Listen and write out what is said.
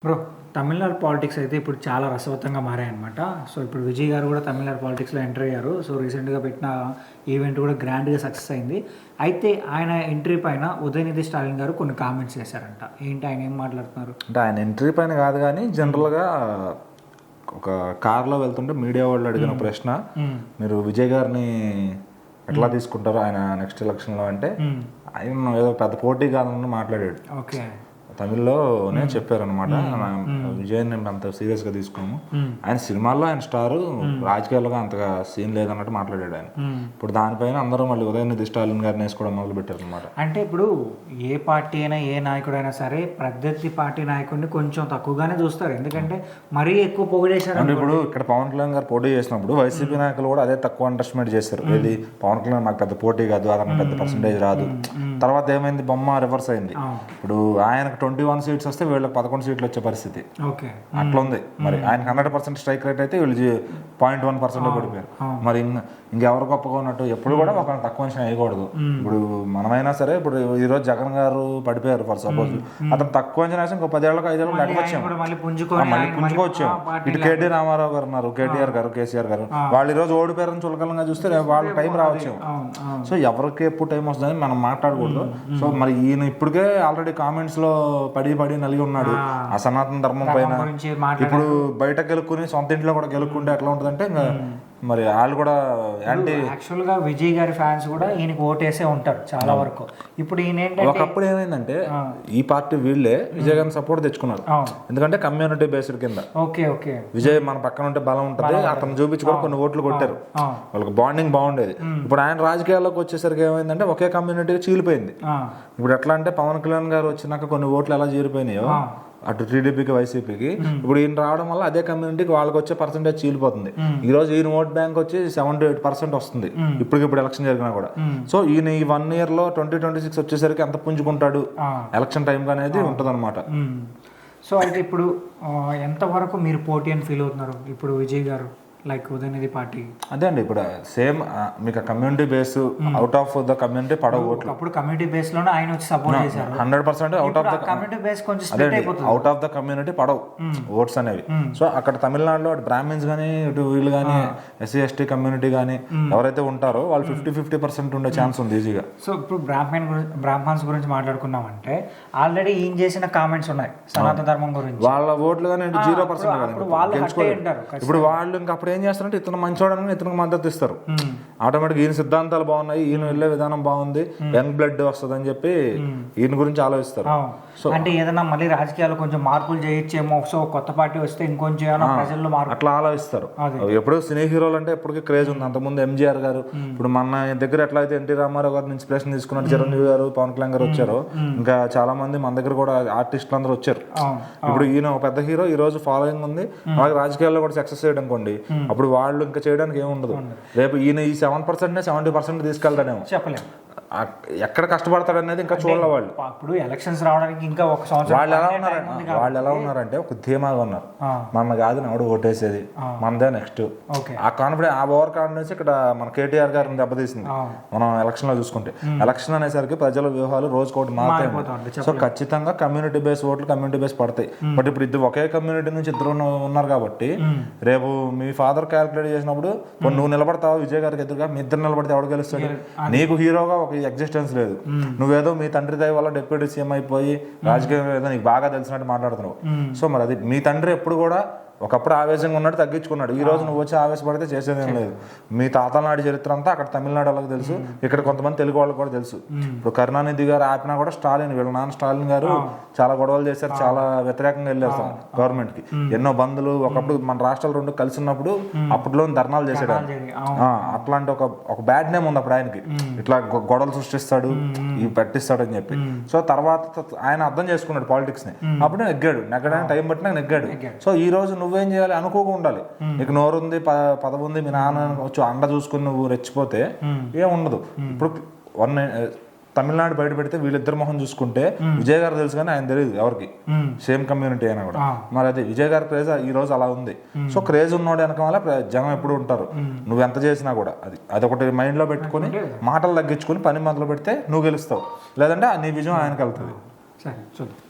Bro, Tamil Nadu politics అయితే ఇప్పుడు చాలా రసవత్తంగా మారాయన్నమాట. సో ఇప్పుడు విజయ్ గారు కూడా తమిళనాడు పాలిటిక్స్లో ఎంటర్ అయ్యారు. సో రీసెంట్గా పెట్టిన ఈవెంట్ కూడా గ్రాండ్గా సక్సెస్ అయింది. అయితే ఆయన ఎంట్రీ పైన ఉదయనిధి స్టాలిన్ గారు కొన్ని కామెంట్స్ చేశారంట. ఏంటి, ఆయన ఏం మాట్లాడుతున్నారు అంటే ఆయన ఎంట్రీ పైన కాదు కానీ జనరల్గా ఒక కార్లో వెళ్తుంటే మీడియా వాళ్ళు అడిగిన ప్రశ్న, మీరు విజయ్ గారిని ఎట్లా తీసుకుంటారు ఆయన నెక్స్ట్ ఎలక్షన్లో అంటే, ఆయన ఏదో పెద్ద పోటీ కాదని మాట్లాడాడు. ఓకే, తమిళ్లోనే చెప్పారనమాట. విజయ్ నేను అంత సీరియస్గా తీసుకోము, ఆయన సినిమాల్లో ఆయన స్టారు, రాజకీయాలుగా అంతగా సీన్ లేదన్నట్టు మాట్లాడాడు ఆయన. ఇప్పుడు దానిపైన అందరూ మళ్ళీ ఉదయనిధి స్టాలిన్ గారిని వేసుకోవడం మొదలు పెట్టారు అనమాట. అంటే ఇప్పుడు ఏ పార్టీ అయినా ఏ నాయకుడైనా సరే ప్రత్యర్థి పార్టీ నాయకుడిని కొంచెం తక్కువగానే చూస్తారు, ఎందుకంటే మరీ ఎక్కువ పొగిడేశారు. అంటే ఇప్పుడు ఇక్కడ పవన్ కళ్యాణ్ గారు పోటీ చేసినప్పుడు వైసీపీ నాయకులు కూడా అదే తక్కువ అండర్స్టిమేట్ చేశారు. ఇది పవన్ కళ్యాణ్ మాకు పెద్ద పోటీ కాదు, అతనికి పెద్ద పర్సంటేజ్ రాదు. తర్వాత ఏమైంది, బొమ్మ రివర్స్ అయింది. ఇప్పుడు ఆయనకు 21 సీట్స్ వస్తే వీళ్ళకి 11 సీట్లు వచ్చే పరిస్థితి అట్లా ఉంది. మరి ఆయనకి 100% స్ట్రైక్ రేట్ అయితే వీళ్ళు 0.1% పడిపోయారు. మరి ఇంకెవరు గొప్పగా ఉన్నట్టు ఎప్పుడు కూడా ఒక తక్కువ అంచనా వేయకూడదు. ఇప్పుడు మనమైనా సరే, ఇప్పుడు ఈ రోజు జగన్ గారు పడిపోయారు ఫర్ సపోజ్, అతను తక్కువ అంచనా వేసి ఇంకో 10 ఏళ్ళకి 5 ఏళ్ళకి లెక్కవచ్చాం, మళ్ళీ పుంజుకోవచ్చాం. ఇటు కేటీ రామారావు గారు ఉన్నారు, కేటీఆర్ గారు, కేసీఆర్ గారు, వాళ్ళు ఈ రోజు ఓడిపోయారని చులకలంగా చూస్తే వాళ్ళ టైం రావచ్చు. సో ఎవరికి ఎప్పుడు టైం వస్తుందని మనం మాట్లాడకూడదు. సో మరి ఈయన ఇప్పటికే ఆల్రెడీ కామెంట్స్ లో పడి నలిగి ఉన్నాడు ఆ సనాతన ధర్మం పైన. ఇప్పుడు బయట గెలుక్కుని సొంత ఇంట్లో కూడా గెలుక్కుంటే ఎట్లా ఉంటుందంటే, ఇంకా మరి వాళ్ళు కూడా యాంటీ. యాక్చువల్గా విజయ్ గారి ఫ్యాన్స్ కూడా ఈయనకి ఓటేసే ఉంటారు చాలా వరకు. ఇప్పుడు ఈయన ఒకప్పుడు ఏమైందంటే ఈ పార్టీ వీళ్ళే విజయ్ గారిని సపోర్ట్ తెచ్చుకున్నారు, ఎందుకంటే కమ్యూనిటీ బేస్డ్ కింద. విజయ్ మన పక్కన ఉంటే బలం ఉంటుంది, అతను చూపించి కూడా కొన్ని ఓట్లు కొట్టారు, వాళ్ళకి బాండింగ్ బాగుండేది. ఇప్పుడు ఆయన రాజకీయాల్లోకి వచ్చేసరికి ఏమైందంటే ఒకే కమ్యూనిటీ చీలిపోయింది. ఇప్పుడు ఎట్లా అంటే పవన్ కళ్యాణ్ గారు వచ్చినాక కొన్ని ఓట్లు ఎలా చీలిపోయినాయో అటు టీడీపీకి వైసీపీకి, ఇప్పుడు ఈయన రావడం వల్ల అదే కమ్యూనిటీకి వాళ్ళకి వచ్చే పర్సెంటేజ్ చీలిపోతుంది. ఈ రోజు ఈయన ఓట్ బ్యాంక్ వచ్చి 7-8% వస్తుంది ఇప్పుడు ఎలక్షన్ జరిగినా కూడా. సో ఈయన ఈ 1 year లో 2026 వచ్చేసరికి ఎంత పుంజుకుంటాడు ఎలక్షన్ టైం అనేది ఉంటుంది అనమాట. సో అయితే ఇప్పుడు ఎంతవరకు మీరు పోటీ అని ఫీల్ అవుతున్నారు ఇప్పుడు విజయ్ గారు లైక్ ఉదయనిధి పార్టీ? అదే అండి, ఇప్పుడు సేమ్ మీకు community base, out of the community పడవ ఓట్లు. అప్పుడు కమ్యూనిటీ బేస్ లోనే ఆయన వచ్చి సపోర్ట్ చేశారు 100%. Out of the community base కొంచెం స్ప్లిట్ అయిపోతుంది, అవుట్ ఆఫ్ ద కమ్యూనిటీ పడవు ఓట్స్ అనేవి. సో అక్కడ తమిళనాడులో బ్రాహ్మిన్స్ కానీ, ఇటు వీళ్ళు కానీ, ఎస్సీ ఎస్టీ కమ్యూనిటీ కానీ ఎవరైతే ఉంటారో వాళ్ళు 50% ఉండే ఛాన్స్ ఉంది ఈజీగా. సో ఇప్పుడు బ్రాహ్మణ్స్ గురించి మాట్లాడుకున్నామంటే ఆల్రెడీ ఈయన చేసిన కామెంట్స్ ఉన్నాయి సనాతన ధర్మం గురించి, వాళ్ళ ఓట్లు కానీ 0%. ఇప్పుడు వాళ్ళు ఇంకా అప్పుడు ఏం చేస్తారంటే ఇతను మంచోడని ఇతనికి మద్దతు ఇస్తారు, ఆటోమేటిక్ ఈయన సిద్ధాంతాలు బాగున్నాయి, ఈయన వెళ్ళే విధానం బాగుంది, యంగ్ బ్లడ్ వస్తుంది అని చెప్పి ఈయన గురించి ఆలోచిస్తారు. సో అంటే ఏదైనా మళ్ళీ రాజకీయాలు కొంచెం మార్పులు చేయొచ్చేమో, సో కొత్త పార్టీ వస్తే ఇంకొంచెం ప్రజల్లో మార్పు అట్లా ఆలోచిస్తారు. ఎప్పుడు సినీ హీరోలు అంటే ఎప్పటికీ క్రేజ్ ఉంది. అంతకుముందు ఎంజీఆర్ గారు, ఇప్పుడు మన దగ్గర ఎట్లా అయితే ఎన్టీ రామారావు గారిని ఇన్స్పిరేషన్ తీసుకున్నట్టు చిరంజీవి గారు, పవన్ కళ్యాణ్ గారు వచ్చారో, ఇంకా చాలా మంది మన దగ్గర కూడా ఆర్టిస్టులు అందరూ వచ్చారు. ఇప్పుడు ఈయన ఒక పెద్ద హీరో, ఈ రోజు ఫాలోయింగ్ ఉంది, అలాగే రాజకీయాల్లో కూడా సక్సెస్ చేయడం అనుకోండి, అప్పుడు వాళ్ళు ఇంకా చేయడానికి ఏముండదు. రేపు ఈయన ఈ 7% 70% తీసుకెళ్తాడేమో, చెప్పలేము. ఎక్కడ కష్టపడతాడు అనేది ఇంకా చూడాలి. వాళ్ళు ఇప్పుడు ఎలక్షన్స్ రావడానికి ఇంకా ఒక సంవత్సరం. వాళ్ళు ఎలా ఉన్నారంటే ఒక ధీమాగా ఉన్నారు, మన కాదు నాడు ఓటేసేది మనదే నెక్స్ట్. ఆ కాన్ఫిడెన్స్, ఆ ఓవర్ కాన్ఫిడెన్స్ ఇక్కడ మన కేటీఆర్ గారిని దెబ్బతీసింది. మనం ఎలక్షన్ లో చూసుకుంటే, ఎలక్షన్ అనేసరికి ప్రజల వ్యూహాలు రోజుకోటి మారుతాయి. సో ఖచ్చితంగా కమ్యూనిటీ బేస్ ఓట్లు కమ్యూనిటీ బేస్ పడతాయి. బట్ ఇప్పుడు ఇద్దరు ఒకే కమ్యూనిటీ నుంచి ఇద్దరు ఉన్నారు కాబట్టి, రేపు మీ ఫాదర్ క్యాల్కులేట్ చేసినప్పుడు నువ్వు నిలబడతావు విజయ్ గారికి ఎదురుగా, మీ ఇద్దరు నిలబడితే ఎవడు గెలుస్తాడు? నీకు హీరోగా ఒక ఎగ్జిస్టెన్స్ లేదు, నువ్వేదో మీ తండ్రి దయ వల్ల డిప్యూటీ సీఎం అయిపోయి రాజకీయం ఏదో నీకు బాగా తెలిసినట్టు మాట్లాడుతున్నావు. సో మరి అది మీ తండ్రి ఎప్పుడు కూడా ఒకప్పుడు ఆవేశంగా ఉన్నాడు, తగ్గించుకున్నాడు. ఈ రోజు నువ్వు వచ్చి ఆవేశపడితే చేసేదేం లేదు. మీ తాతల నాటి చరిత్ర అంతా అక్కడ తమిళనాడు వాళ్ళకి తెలుసు, ఇక్కడ కొంతమంది తెలుగు వాళ్ళకి కూడా తెలుసు. ఇప్పుడు కరుణానిధి గారు ఆపినా కూడా స్టాలిన్, వీళ్ళ నాన్న స్టాలిన్ గారు చాలా గొడవలు చేశారు, చాలా వ్యతిరేకంగా వెళ్ళారు గవర్నమెంట్ కి, ఎన్నో బంధులు. ఒకప్పుడు మన రాష్ట్రాలు రెండు కలిసి ఉన్నప్పుడు అప్పట్లో ధర్నాలు చేసాడు. అట్లాంటి ఒక బ్యాడ్ నేమ్ ఉంది అప్పుడు ఆయనకి, ఇట్లా గొడవలు సృష్టిస్తాడు, ఇవి పెట్టిస్తాడు అని చెప్పి. సో తర్వాత ఆయన అర్థం చేసుకున్నాడు పాలిటిక్స్ ని, అప్పుడు నెగ్గడానికి టైం పట్టినా నెగ్గాడు. సో ఈ రోజు నువ్వేం చేయాలి, అనుకోగా ఉండాలి. నీకు నోరుంది, పదవి ఉంది, మీ నాన్న వచ్చి అండ చూసుకుని నువ్వు రెచ్చిపోతే ఏముండదు. ఇప్పుడు తమిళనాడు బయట పెడితే వీళ్ళిద్దరు మొహం చూసుకుంటే విజయ్ గారు తెలుసు కానీ ఆయన తెలియదు ఎవరికి, సేమ్ కమ్యూనిటీ అయినా కూడా. మరి అది విజయ్ గారి క్రేజ్ ఈ రోజు అలా ఉంది. సో క్రేజ్ ఉన్నోడు వెనక వల్ల జనం ఎప్పుడు ఉంటారు, నువ్వు ఎంత చేసినా కూడా. అదొకటి మైండ్ లో పెట్టుకుని మాటలు తగ్గించుకుని పని మొదలు పెడితే నువ్వు గెలుస్తావు, లేదంటే నీ విజయం ఆయనకి వెళ్తుంది.